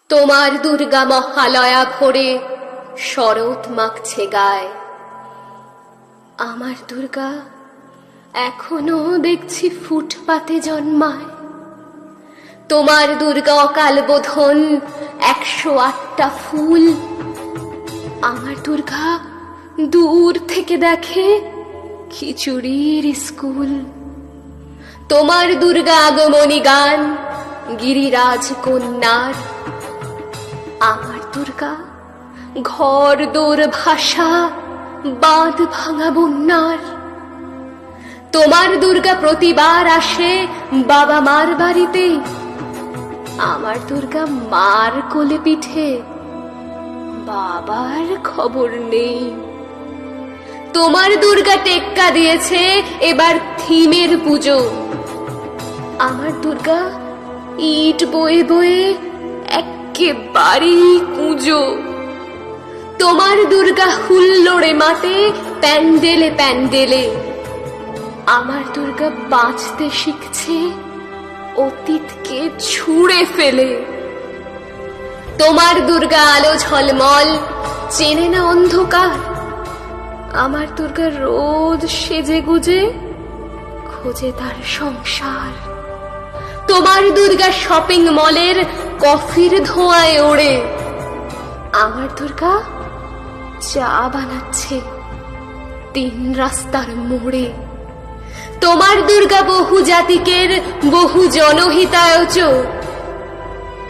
তোমার দুর্গা মহালয়া ভোরে শরৎ মাখছে গায়। আমার দুর্গা এখনো দেখছি ফুটপাতে জন্মায়। তোমার দুর্গা অকাল বোধন 108টা ফুল। আমার দুর্গা দূর থেকে দেখে খিচুড়ির স্কুল। তোমার দুর্গা আগমনী গান গিরিরাজ কন্যার। আমার দুর্গা ঘর দোর ভাষা বাঁধ ভাঙা বন্যার। তোমার দুর্গা প্রতিবার আসে বাবা মার বাড়িতে। আমার দুর্গা মার কোলে পিঠে, বাবার খবর নেই। তোমার দুর্গা টেক্কা দিয়েছে এবার থিমের পুজো। আমার দুর্গা ইট বয়ে বয়ে একেবারেই কুঁজো। তোমার দুর্গা হুল্লোড়ে মাতে প্যান্ডেলে প্যান্ডেলে। আমার দুর্গা বাঁচতে শিখছে অতীতকে ছুঁড়ে ফেলে। তোমার দুর্গা আলো ঝলমল, চেনে না অন্ধকার। আমার দুর্গা রোজ সেজে গুজে খোঁজে তার সংসার। তোমার দুর্গা শপিং মলের কফির ধোঁয়ায় ওড়ে। আমার দুর্গা চা বানাচ্ছে 3 রাস্তার মোড়ে। তোমার দুর্গা বহু জাতিকের বহু জনহিতায়োজক।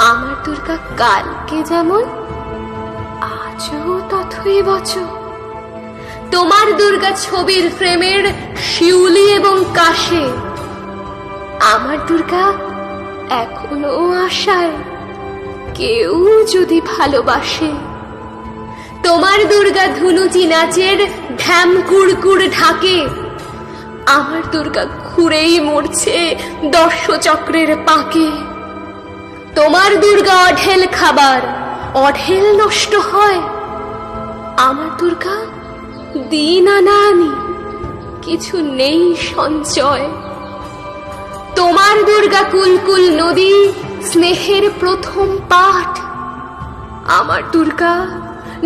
আমার দুর্গা কালকে যেমন আজও তথই বচ। তোমার দুর্গা ছবির ফ্রেমের শিউলি এবং কাশে। আমার দুর্গা এখনো আশায় কেউ যদি ভালোবাসে। তোমার দুর্গা ধুনুচি নাচের ঢ্যাম কুড়কুড় ঢাকে। আমার দুর্গা ঘুরেই মরছে দর্শচক্রের পাকে। তোমার দুর্গা অঢেল খাবার, অঢেল নষ্ট হয়। আমার দুর্গা দিন আনা আনি, কিছু নেই সঞ্চয়। তোমার দুর্গা কুলকুল নদী, স্নেহের প্রথম পাঠ। আমার দুর্গা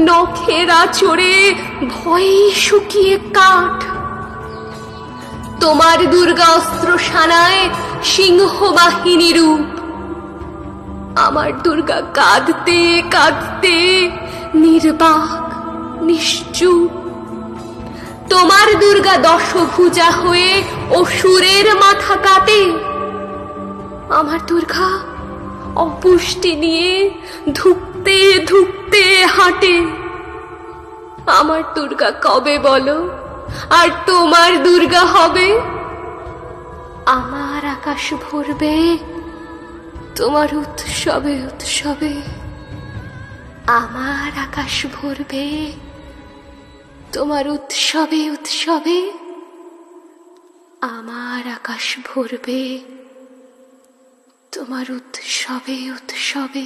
নখের আঁচড়ে ভয়ে শুকিয়ে কাঠ। তোমার দুর্গা অস্ত্র সানায় সিংহ বাহিনী রূপ। আমার দুর্গা কাঁদতে কাঁদতে নির্বাক নিশ্চুপ। তোমার দুর্গা দশভুজা হয়ে অসুরের মাথা কাটে। আমার দুর্গা অপুষ্টি নিয়ে ধুকতে ধুকতে হাঁটে। আমার দুর্গা কবে বলো আর তোমার দুর্গা হবে? আমার আকাশ ভরবে তোমার উৎসবে উৎসবে। আমার আকাশ ভরবে তোমার উৎসবে উৎসবে। আমার আকাশ ভরবে তোমার উৎসবে উৎসবে।